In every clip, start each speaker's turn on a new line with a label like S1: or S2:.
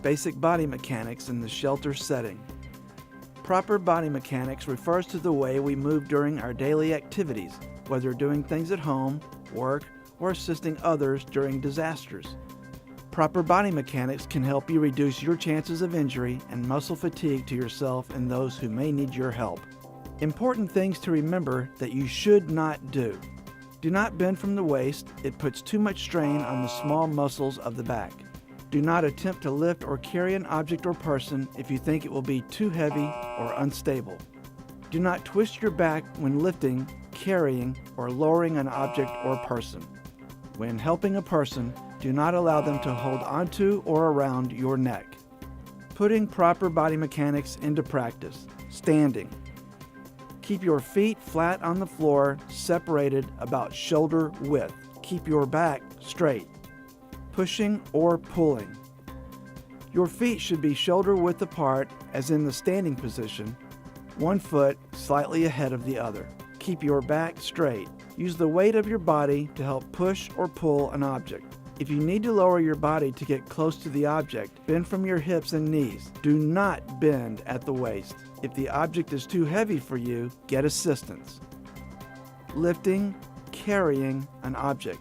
S1: basic body mechanics in the shelter setting. Proper body mechanics refers to the way we move during our daily activities, whether doing things at home, work, or assisting others during disasters. Proper body mechanics can help you reduce your chances of injury and muscle fatigue to yourself and those who may need your help. Important things to remember that you should not do. Do not bend from the waist. It puts too much strain on the small muscles of the back. Do not attempt to lift or carry an object or person if you think it will be too heavy or unstable. Do not twist your back when lifting, carrying, or lowering an object or person. When helping a person, do not allow them to hold onto or around your neck. Putting proper body mechanics into practice. Standing. Keep your feet flat on the floor, separated about shoulder width. Keep your back straight. Pushing or pulling. Your feet should be shoulder width apart, as in the standing position, one foot slightly ahead of the other. Keep your back straight. Use the weight of your body to help push or pull an object. If you need to lower your body to get close to the object, bend from your hips and knees. Do not bend at the waist. If the object is too heavy for you, get assistance. Lifting, carrying an object.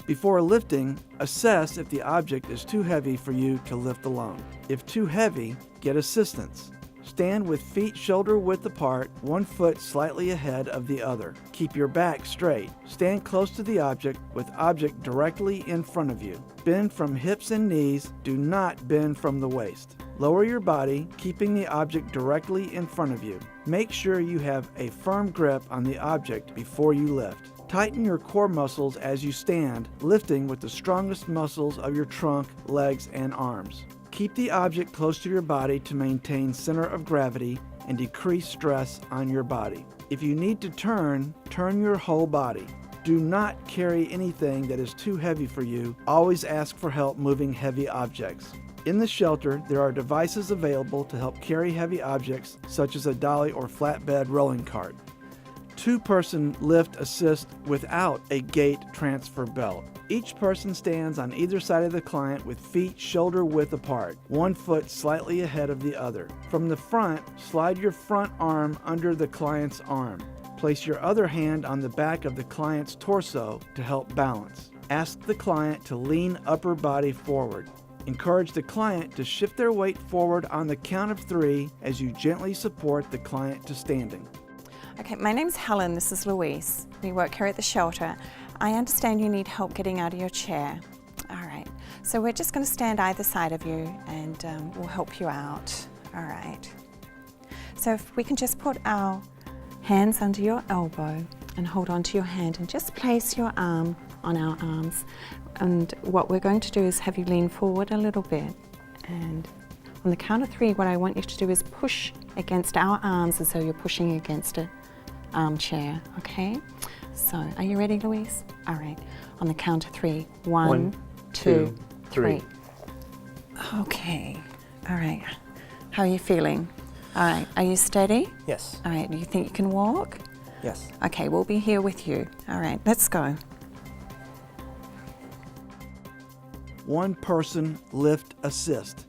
S1: Before lifting, assess if the object is too heavy for you to lift alone. If too heavy, get assistance. Stand with feet shoulder width apart, one foot slightly ahead of the other. Keep your back straight. Stand close to the object with object directly in front of you. Bend from hips and knees. Do not bend from the waist. Lower your body, keeping the object directly in front of you. Make sure you have a firm grip on the object before you lift. Tighten your core muscles as you stand, lifting with the strongest muscles of your trunk, legs, and arms. Keep the object close to your body to maintain center of gravity and decrease stress on your body. If you need to turn your whole body. Do not carry anything that is too heavy for you. Always ask for help moving heavy objects. In the shelter, there are devices available to help carry heavy objects, such as a dolly or flatbed rolling cart. Two-person lift assist without a GAIT transfer belt. Each person stands on either side of the client with feet shoulder width apart, one foot slightly ahead of the other. From the front, slide your front arm under the client's arm. Place your other hand on the back of the client's torso to help balance. Ask the client to lean upper body forward. Encourage the client to shift their weight forward on the count of 3 as you gently support the client to standing.
S2: Okay, my name's Helen, this is Louise. We work here at the shelter. I understand you need help getting out of your chair. All right, so we're just going to stand either side of you and we'll help you out. All right. So if we can just put our hands under your elbow and hold onto your hand and just place your arm on our arms. And what we're going to do is have you lean forward a little bit. And on the count of 3, what I want you to do is push against our arms as though you're pushing against a armchair, okay? So, are you ready, Louise? All right, on the count of 3. 1, 2, 3. Okay, all right. How are you feeling? All right, are you steady?
S3: Yes.
S2: All right, do you think you can walk?
S3: Yes.
S2: Okay, we'll be here with you. All right, let's go.
S1: One person lift assist.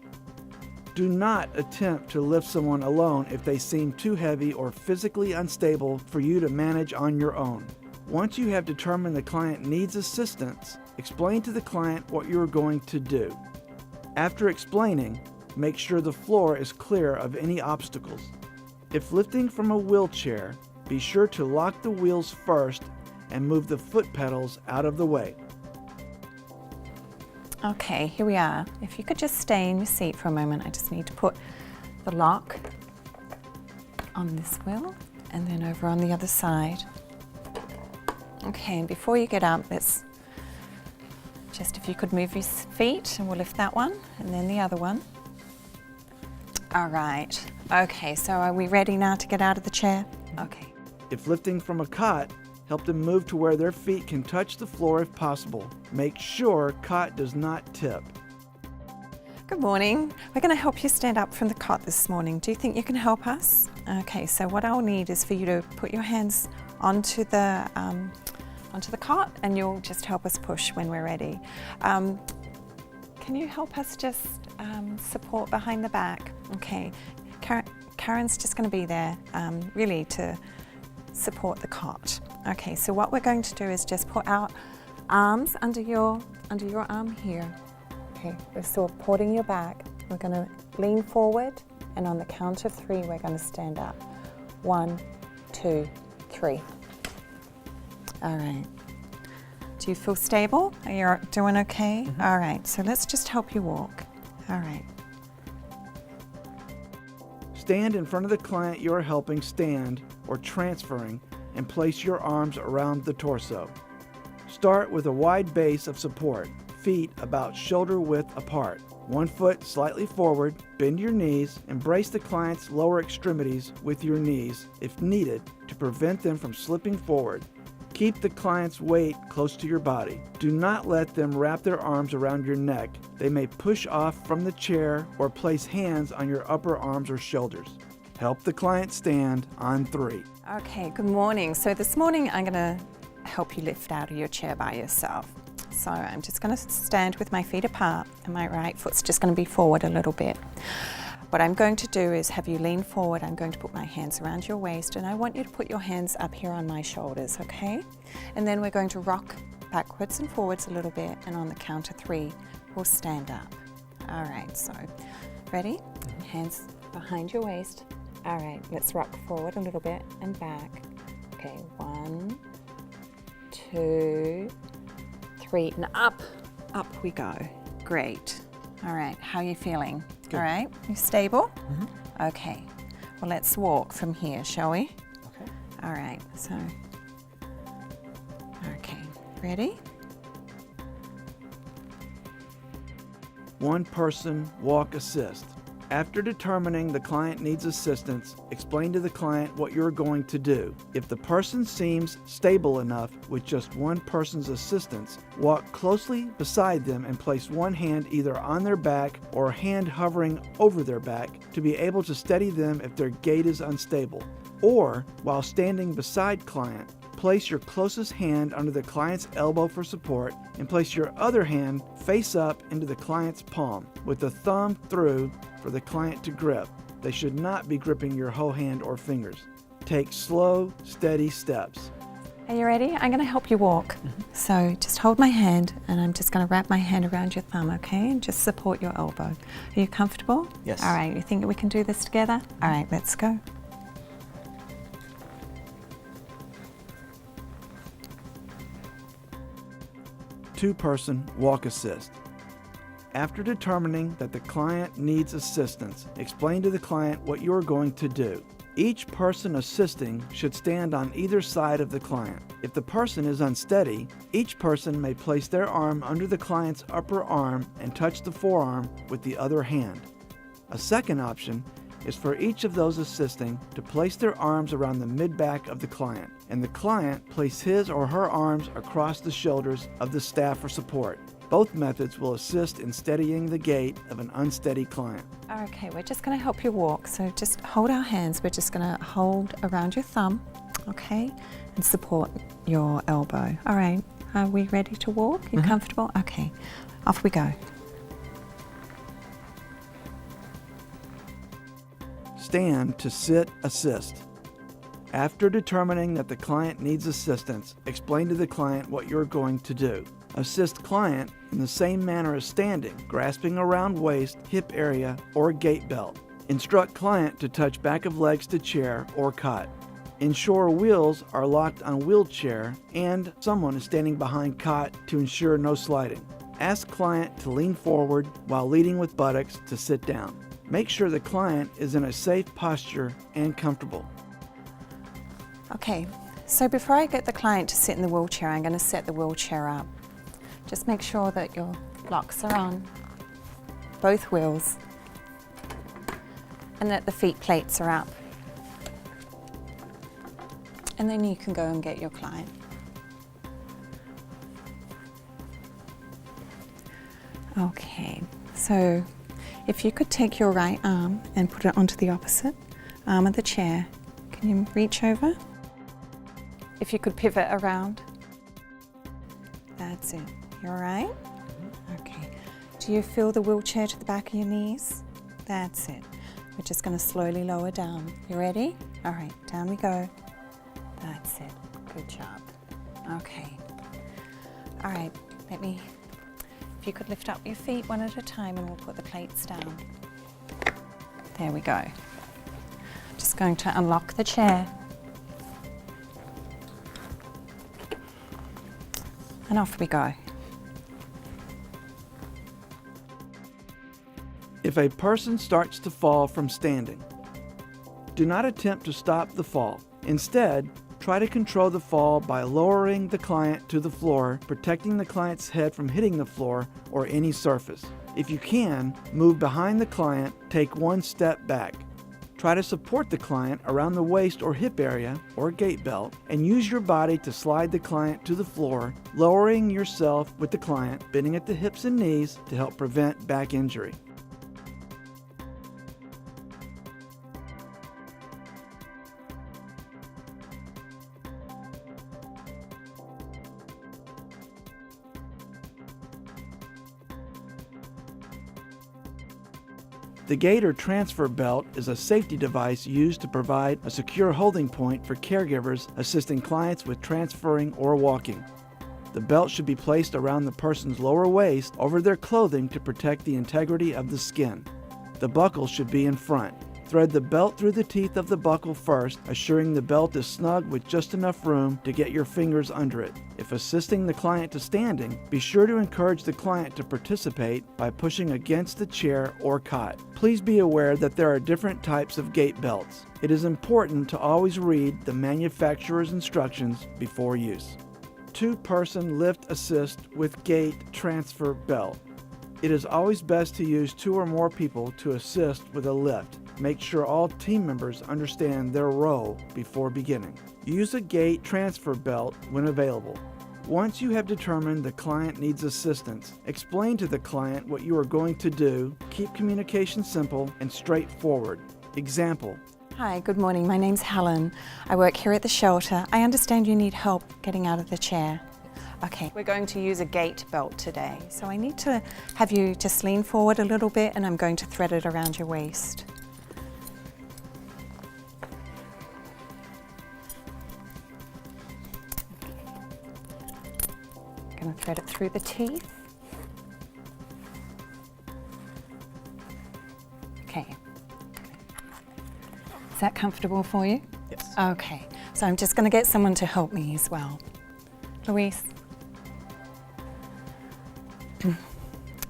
S1: Do not attempt to lift someone alone if they seem too heavy or physically unstable for you to manage on your own. Once you have determined the client needs assistance, explain to the client what you are going to do. After explaining, make sure the floor is clear of any obstacles. If lifting from a wheelchair, be sure to lock the wheels first and move the foot pedals out of the way.
S2: Okay, here we are. If you could just stay in your seat for a moment, I just need to put the lock on this wheel and then over on the other side. Okay, and before you get up, let's just, if you could move your feet, and we'll lift that one and then the other one. All right. Okay, so are we ready now to get out of the chair? Okay.
S1: If lifting from a cot, help them move to where their feet can touch the floor if possible. Make sure cot does not tip.
S2: Good morning. We're going to help you stand up from the cot this morning. Do you think you can help us? Okay, so what I'll need is for you to put your hands onto the cot and you'll just help us push when we're ready. Can you help us just support behind the back. Okay, Karen's just going to be there really to support the cot. Okay, so what we're going to do is just put our arms under your arm here. Okay, we're supporting your back. We're going to lean forward, and on the count of 3, we're going to stand up. 1, 2, 3. All right. Do you feel stable? Are you doing okay? Mm-hmm. All right, so let's just help you walk. All right.
S1: Stand in front of the client you're helping stand or transferring and place your arms around the torso. Start with a wide base of support, feet about shoulder width apart. 1 foot slightly forward, bend your knees, and brace the client's lower extremities with your knees if needed to prevent them from slipping forward. Keep the client's weight close to your body. Do not let them wrap their arms around your neck. They may push off from the chair or place hands on your upper arms or shoulders. Help the client stand on 3.
S2: Okay, good morning. So this morning I'm going to help you lift out of your chair by yourself. So I'm just going to stand with my feet apart and my right foot's just going to be forward a little bit. What I'm going to do is have you lean forward. I'm going to put my hands around your waist, and I want you to put your hands up here on my shoulders, okay? And then we're going to rock backwards and forwards a little bit, and on the count of 3, we'll stand up. All right, so ready? Hands behind your waist. All right, let's rock forward a little bit and back. Okay, 1, 2, 3, and up. Up we go. Great. All right, how are you feeling? Good. All right, you stable? Mm-hmm. Okay, well, let's walk from here, shall we?
S1: Okay.
S2: All right, so, okay, ready?
S1: 1 person walk assist. After determining the client needs assistance, explain to the client what you're going to do. If the person seems stable enough with just 1 person's assistance, walk closely beside them and place 1 hand either on their back or a hand hovering over their back to be able to steady them if their gait is unstable. Or, while standing beside client, place your closest hand under the client's elbow for support and place your other hand face up into the client's palm with the thumb through for the client to grip. They should not be gripping your whole hand or fingers. Take slow, steady steps.
S2: Are you ready? I'm going to help you walk. Mm-hmm. So just hold my hand, and I'm just going to wrap my hand around your thumb, okay? And just support your elbow. Are you comfortable?
S1: Yes.
S2: All right, you think we can do this together? All right, let's go.
S1: Two-person walk assist. After determining that the client needs assistance, explain to the client what you are going to do. Each person assisting should stand on either side of the client. If the person is unsteady, each person may place their arm under the client's upper arm and touch the forearm with the other hand. A second option is for each of those assisting to place their arms around the mid-back of the client, and the client place his or her arms across the shoulders of the staff for support. Both methods will assist in steadying the gait of an unsteady client.
S2: Okay, we're just going to help you walk. So just hold our hands. We're just going to hold around your thumb, okay, and support your elbow. All right, are we ready to walk? You comfortable? Okay, off we go.
S1: Stand to sit assist. After determining that the client needs assistance, explain to the client what you're going to do. Assist client in the same manner as standing, grasping around waist, hip area, or gait belt. Instruct client to touch back of legs to chair or cot. Ensure wheels are locked on wheelchair and someone is standing behind cot to ensure no sliding. Ask client to lean forward while leading with buttocks to sit down. Make sure the client is in a safe posture and comfortable.
S2: Okay, so before I get the client to sit in the wheelchair, I'm going to set the wheelchair up. Just make sure that your blocks are on both wheels and that the feet plates are up. And then you can go and get your client. Okay, so if you could take your right arm and put it onto the opposite arm of the chair. Can you reach over? If you could pivot around. That's it. You all right? Okay. Do you feel the wheelchair to the back of your knees? That's it. We're just going to slowly lower down. You ready? All right, down we go. That's it. Good job. Okay. All right, if you could lift up your feet one at a time and we'll put the plates down. There we go. Just going to unlock the chair. And off we go.
S1: If a person starts to fall from standing, do not attempt to stop the fall. Instead, try to control the fall by lowering the client to the floor, protecting the client's head from hitting the floor or any surface. If you can, move behind the client, take one step back. Try to support the client around the waist or hip area or gait belt and use your body to slide the client to the floor, lowering yourself with the client, bending at the hips and knees to help prevent back injury. The GAIT or transfer belt is a safety device used to provide a secure holding point for caregivers assisting clients with transferring or walking. The belt should be placed around the person's lower waist over their clothing to protect the integrity of the skin. The buckle should be in front. Thread the belt through the teeth of the buckle first, assuring the belt is snug with just enough room to get your fingers under it. If assisting the client to standing, be sure to encourage the client to participate by pushing against the chair or cot. Please be aware that there are different types of GAIT belts. It is important to always read the manufacturer's instructions before use. Two-person lift assist with GAIT transfer belt. It is always best to use 2 or more people to assist with a lift. Make sure all team members understand their role before beginning. Use a GAIT transfer belt when available. Once you have determined the client needs assistance, explain to the client what you are going to do. Keep communication simple and straightforward. Example:
S2: Hi, good morning. My name's Helen. I work here at the shelter. I understand you need help getting out of the chair. Okay, we're going to use a GAIT belt today. So I need to have you just lean forward a little bit and I'm going to thread it around your waist. I'm going to thread it through the teeth. Okay. Is that comfortable for you?
S1: Yes.
S2: Okay, so I'm just going to get someone to help me as well. Louise.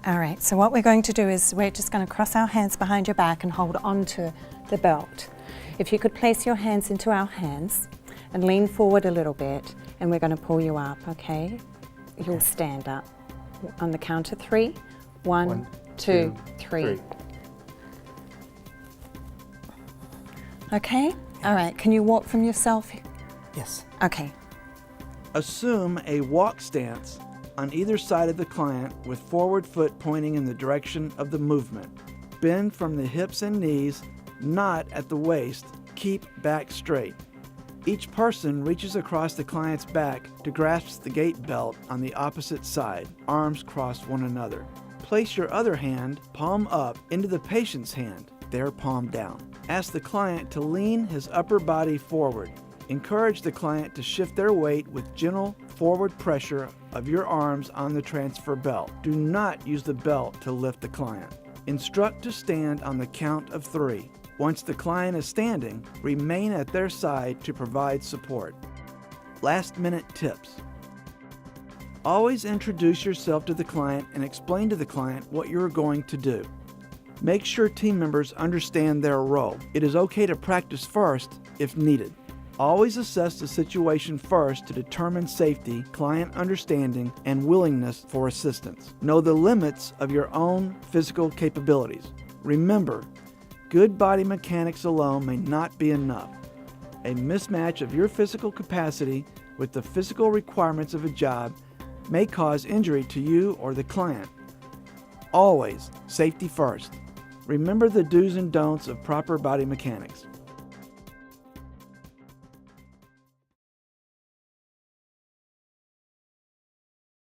S2: All right, so what we're going to do is we're just going to cross our hands behind your back and hold onto the belt. If you could place your hands into our hands and lean forward a little bit, and we're going to pull you up, okay? You'll stand up. On the count of 3. 1, 2, 3. Okay? All right, can you walk from yourself?
S3: Yes.
S2: Okay.
S1: Assume a walk stance on either side of the client with forward foot pointing in the direction of the movement. Bend from the hips and knees, not at the waist. Keep back straight. Each person reaches across the client's back to grasp the GAIT belt on the opposite side. Arms cross one another. Place your other hand, palm up, into the patient's hand, their palm down. Ask the client to lean his upper body forward. Encourage the client to shift their weight with gentle forward pressure of your arms on the transfer belt. Do not use the belt to lift the client. Instruct to stand on the count of 3. Once the client is standing, remain at their side to provide support. Last-minute tips. Always introduce yourself to the client and explain to the client what you're going to do. Make sure team members understand their role. It is okay to practice first if needed. Always assess the situation first to determine safety, client understanding, and willingness for assistance. Know the limits of your own physical capabilities. Remember, good body mechanics alone may not be enough. A mismatch of your physical capacity with the physical requirements of a job may cause injury to you or the client. Always safety first. Remember the do's and don'ts of proper body mechanics.